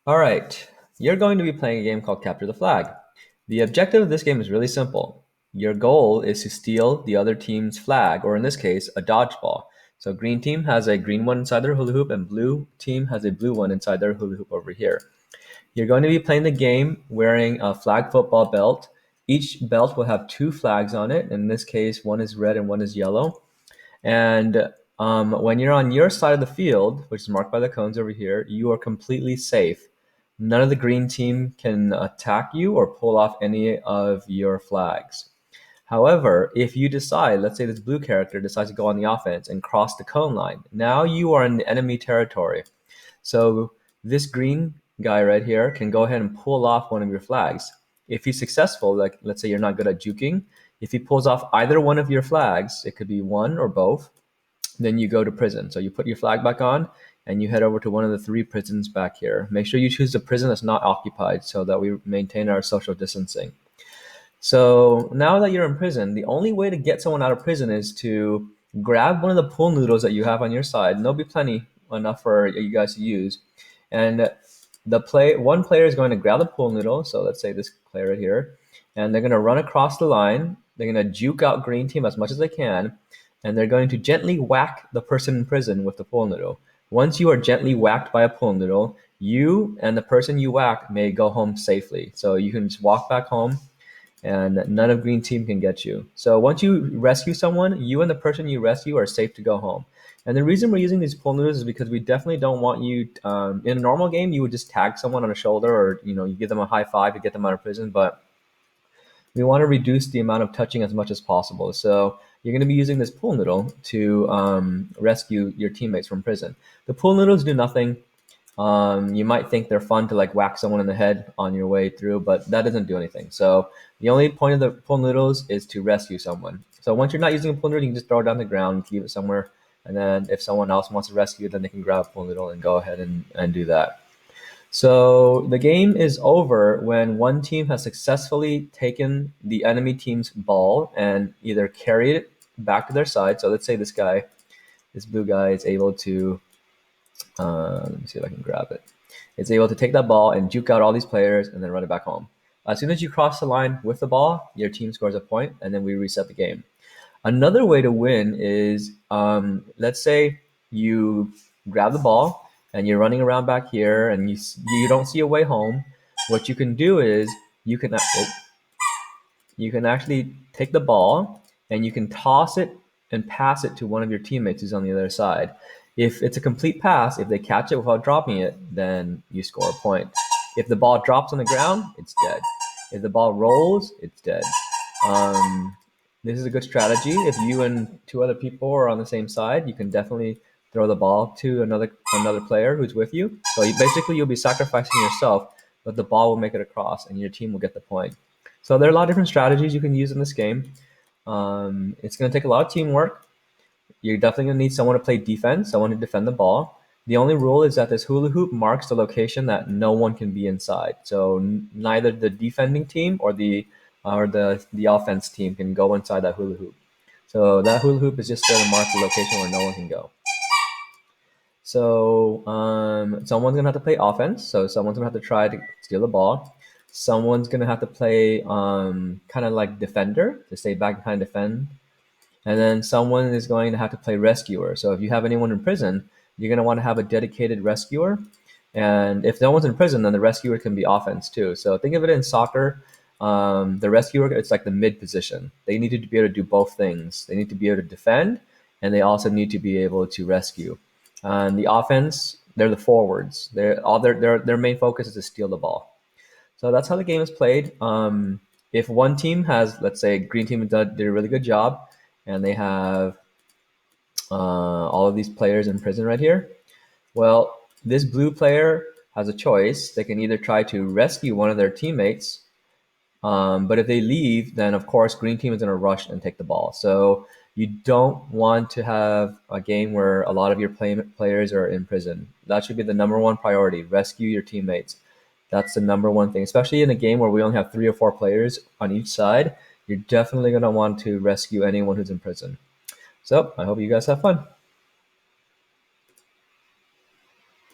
All right, you're going to be playing a game called Capture the Flag. The objective of this game is really simple. Your goal is to steal the other team's flag, or in this case, a dodgeball. So green team has a green one inside their hula hoop, and blue team has a blue one inside their hula hoop over here. You're going to be playing the game wearing a flag football belt. Each belt will have two flags on it. In this case, one is red and one is yellow. And when you're on your side of the field, which is marked by the cones over here, you are completely safe. None of the green team can attack you or pull off any of your flags. However, if you decide, let's say this blue character decides to go on the offense and cross the cone line, now you are in enemy territory. So this green guy right here can go ahead and pull off one of your flags. If he's successful, like let's say you're not good at juking, if he pulls off either one of your flags, it could be one or both, then you go to prison. So you put your flag back on and you head over to one of the three prisons back here. Make sure you choose the prison that's not occupied so that we maintain our social distancing. So now that you're in prison, the only way to get someone out of prison is to grab one of the pool noodles that you have on your side. And there'll be plenty enough for you guys to use. And one player is going to grab the pool noodle. So let's say this player right here, and they're going to run across the line. They're going to juke out green team as much as they can, and they're going to gently whack the person in prison with the pool noodle. Once you are gently whacked by a pool noodle, you and the person you whack may go home safely. So you can just walk back home and none of green team can get you. So once you rescue someone, you and the person you rescue are safe to go home. And the reason we're using these pull noodles is because we definitely don't want you. In a normal game, you would just tag someone on the shoulder, or you give them a high five to get them out of prison. But we want to reduce the amount of touching as much as possible. So you're going to be using this pool noodle to rescue your teammates from prison. The pool noodles do nothing. You might think they're fun to like whack someone in the head on your way through, but that doesn't do anything. So the only point of the pool noodles is to rescue someone. So once you're not using a pool noodle, you can just throw it on the ground, leave it somewhere, and then if someone else wants to rescue it, then they can grab a pool noodle and go ahead and do that. So the game is over when one team has successfully taken the enemy team's ball and either carried it back to their side. So let's say this blue guy is able to let me see if I can grab it. It's able to take that ball and juke out all these players and then run it back home. As soon as you cross the line with the ball, your team scores a point, and then we reset the game. Another way to win is, let's say you grab the ball and you're running around back here and you don't see a way home. What you can do is you can actually take the ball and you can toss it and pass it to one of your teammates who's on the other side. If it's a complete pass, if they catch it without dropping it, then you score a point. If the ball drops on the ground, it's dead. If the ball rolls, it's dead. This is a good strategy. If you and two other people are on the same side, you can definitely throw the ball to another player who's with you. So basically, you'll be sacrificing yourself, but the ball will make it across, and your team will get the point. So there are a lot of different strategies you can use in this game. It's going to take a lot of teamwork. You're definitely going to need someone to play defense, someone to defend the ball. The only rule is that this hula hoop marks the location that no one can be inside. So neither the defending team or the offense team can go inside that hula hoop. So that hula hoop is just there to mark the location where no one can go. So someone's gonna have to play offense. So someone's gonna have to try to steal the ball. Someone's gonna have to play kind of like defender to stay back and kind of defend. And then someone is going to have to play rescuer. So if you have anyone in prison, you're going to want to have a dedicated rescuer. And if no one's in prison, then the rescuer can be offense too. So think of it in soccer. The rescuer, it's like the mid position. They need to be able to do both things. They need to be able to defend, and they also need to be able to rescue. And the offense, they're the forwards. Their main focus is to steal the ball. So that's how the game is played. If one team has, let's say, green team did a really good job, and they have all of these players in prison right here. Well, this blue player has a choice. They can either try to rescue one of their teammates, but if they leave, then of course green team is going to rush and take the ball. So you don't want to have a game where a lot of your players are in prison. That should be the number one priority. Rescue your teammates. That's the number one thing, especially in a game where we only have 3 or 4 players on each side. You're definitely going to want to rescue anyone who's in prison. So I hope you guys have fun.